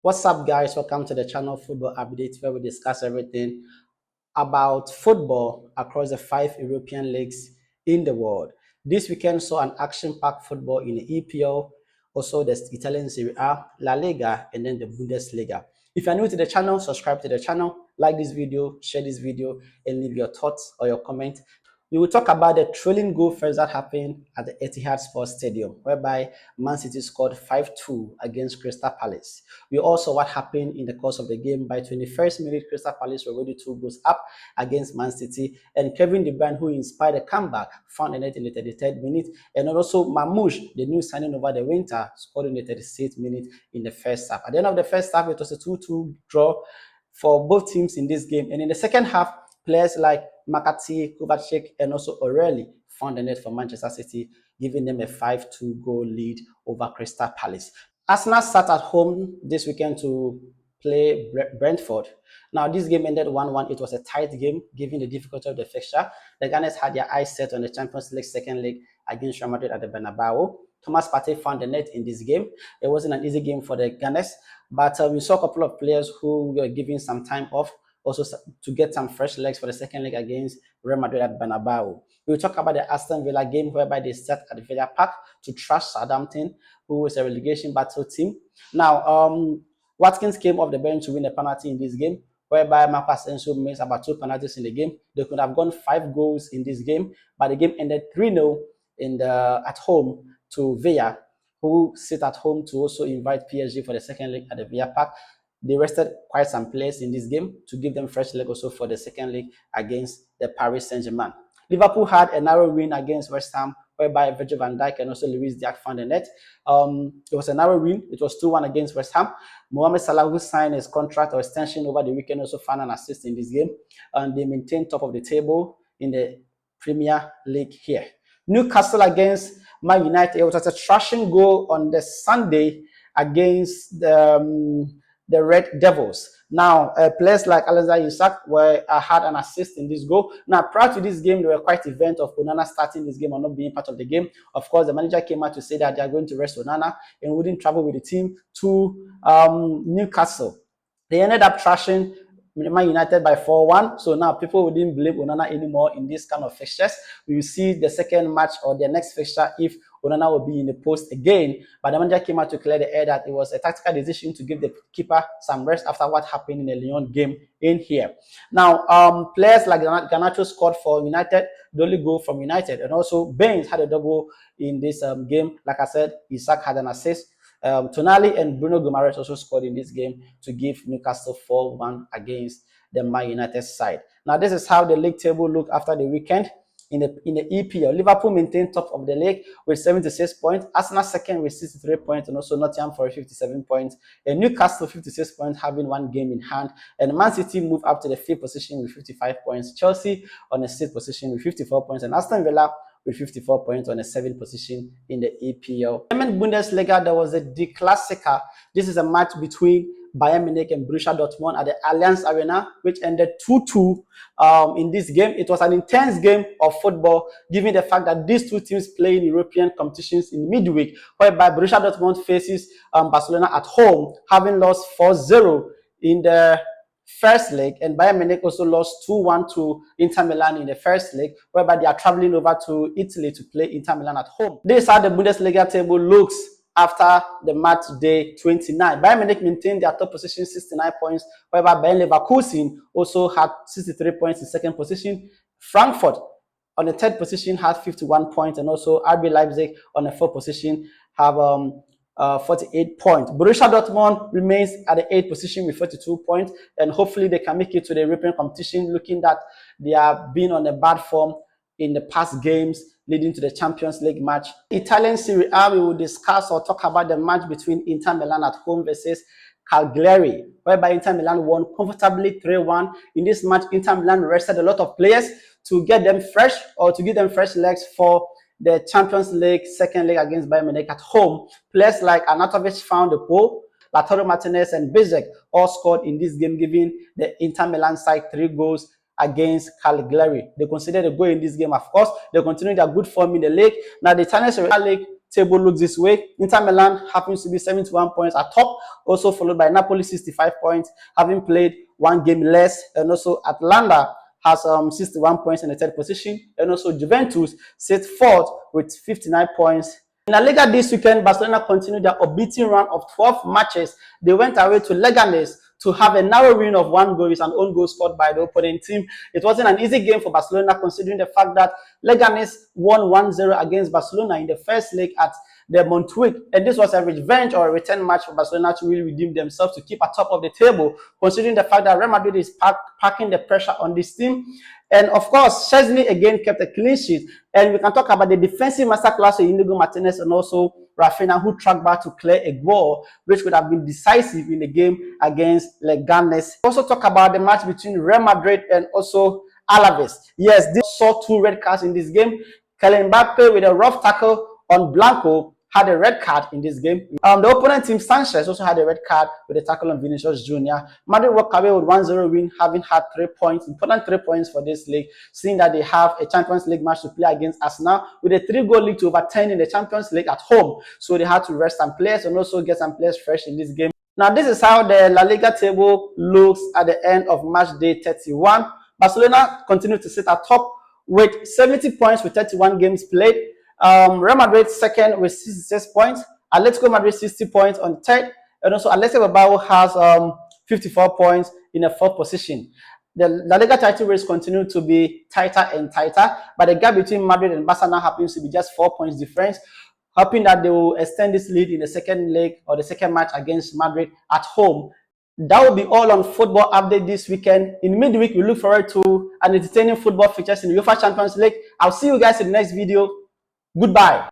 What's up, guys? Welcome to the channel Football Update, where we discuss everything about football across the 5 European leagues in the world. This weekend saw an action-packed football in the EPL, also the Italian Serie A, La Liga, and then the Bundesliga. If you're new to the channel, subscribe to the channel, like this video, share this video, and leave your thoughts or your comment. We will talk about the thrilling goal first that happened at the Etihad Sports Stadium, whereby Man City scored 5-2 against Crystal Palace. We also what happened in the course of the game. By 21st minute, Crystal Palace were already 2 goals up against Man City, and Kevin De Bruyne, who inspired a comeback, found a net in the 33rd minute, and also Mamouche, the new signing over the winter, scored in the 36th minute in the first half. At the end of the first half, it was a 2-2 draw for both teams in this game, and in the second half, players like McCarthy, Kovacic, and also O'Reilly found the net for Manchester City, giving them a 5-2 goal lead over Crystal Palace. Arsenal sat at home this weekend to play Brentford. Now, this game ended 1-1. It was a tight game, given the difficulty of the fixture. The Leganes had their eyes set on the Champions League second leg against Real Madrid at the Bernabeu. Thomas Partey found the net in this game. It wasn't an easy game for the Gunners, but we saw a couple of players who were given some time off, also to get some fresh legs for the second leg against Real Madrid at Bernabeu. We will talk about the Aston Villa game, whereby they sat at the Villa Park to trash Southampton, who was a relegation battle team. Now, Watkins came off the bench to win a penalty in this game, whereby Marcus Asensio missed about 2 penalties in the game. They could have gone 5 goals in this game, but the game ended 3-0 at home to Villa, who sit at home to also invite PSG for the second leg at the Villa Park. They rested quite some players in this game to give them fresh leg also for the second leg against the Paris Saint-Germain. Liverpool had a narrow win against West Ham, whereby Virgil van Dijk and also Luis Diaz found the net. It was a narrow win. It was 2-1 against West Ham. Mohamed Salah, who signed his contract or extension over the weekend, also found an assist in this game. And they maintained top of the table in the Premier League here. Newcastle against Man United. It was a thrashing goal on the Sunday against the Red Devils. Now, players like Alexander Isak had an assist in this goal. Now, prior to this game, there were quite events of Onana starting this game or not being part of the game. Of course, the manager came out to say that they are going to rest Onana and wouldn't travel with the team to Newcastle. They ended up trashing Man United by 4-1. So now people wouldn't blame Onana anymore in this kind of fixtures. We will see the second match or the next fixture if Onana will be in the post again. But the manager came out to clear the air that it was a tactical decision to give the keeper some rest after what happened in the Lyon game in here. Now, players like Garnacho scored for United, the only goal from United. And also, Baines had a double in this game. Like I said, Isak had an assist. Tonali and Bruno Guimaraes also scored in this game to give Newcastle 4-1 against the Man United side. Now, this is how the league table looked after the weekend. In the EPL, Liverpool maintained top of the league with 76 points. Arsenal second with 63 points, and also Nottingham Forest 57 points. And Newcastle 56 points, having 1 game in hand. And Man City moved up to the 5th position with 55 points. Chelsea on the 6th position with 54 points, and Aston Villa with 54 points on the 7th position in the EPL. German Bundesliga, there was a De Klassiker. This is a match between Bayern Munich and Borussia Dortmund at the Allianz Arena, which ended 2-2 in this game. It was an intense game of football, given the fact that these two teams play in European competitions in midweek, whereby Borussia Dortmund faces Barcelona at home, having lost 4-0 in the first leg, and Bayern Munich also lost 2-1 to Inter Milan in the first leg, whereby they are traveling over to Italy to play Inter Milan at home. This is how the Bundesliga table looks after the match day 29. Bayern Munich maintained their top position, 69 points, whereby Bayern Leverkusen also had 63 points in second position. Frankfurt on the third position has 51 points, and also RB Leipzig on the fourth position have 48 points. Borussia Dortmund remains at the 8th position with 42 points, and hopefully they can make it to the European competition, looking that they have been on a bad form in the past games leading to the Champions League match. Italian Serie A, we will discuss or talk about the match between Inter Milan at home versus Cagliari, whereby Inter Milan won comfortably 3-1. In this match, Inter Milan rested a lot of players to get them fresh or to give them fresh legs for the Champions League second leg against Bayern Munich at home. Players like Arnautovic found the goal. Lautaro Martinez and Bezek all scored in this game, giving the Inter Milan side 3 goals against Cagliari. They considered a goal in this game, of course. They continue their good form in the league. Now, the Italian Serie A league table looks this way. Inter Milan happens to be 71 points at top, also followed by Napoli 65 points, having played one game less, and also Atlanta has 61 points in the third position, and also Juventus sits fourth with 59 points. In La Liga this weekend, Barcelona continued their unbeaten run of 12 matches. They went away to Leganes to have a narrow win of 1 goal, with an own goal scored by the opponent team. It wasn't an easy game for Barcelona, considering the fact that Leganes won 1-0 against Barcelona in the first leg at the Montjuic, and this was a revenge or a return match for Barcelona to really redeem themselves to keep at top of the table, considering the fact that Real Madrid is packing the pressure on this team. And of course, Szczesny again kept a clean sheet, and we can talk about the defensive masterclass of Inigo Martinez and also Rafinha, who tracked back to clear a goal which could have been decisive in the game against Leganes. Also talk about the match between Real Madrid and also Alaves. Yes, this saw 2 red cards in this game. Kylian Mbappe with a rough tackle on Blanco had a red card in this game. The opponent team, Sanchez, also had a red card with a tackle on Vinicius Jr. Madrid walked away with 1-0 win, having had 3 points, important 3 points for this league, seeing that they have a Champions League match to play against Arsenal with a 3-goal league to overturn in the Champions League at home. So they had to rest some players and also get some players fresh in this game. Now, this is how the La Liga table looks at the end of match day 31. Barcelona continued to sit at top with 70 points with 31 games played. Real Madrid second with 66 points. Atletico Madrid 60 points on third. And also Athletic Bilbao has 54 points in the fourth position. The La Liga title race continued to be tighter and tighter, but the gap between Madrid and Barcelona happens to be just 4 points difference, hoping that they will extend this lead in the second leg or the second match against Madrid at home. That will be all on football update this weekend. In midweek, we look forward to an entertaining football features in the UEFA Champions League. I'll see you guys in the next video. Goodbye.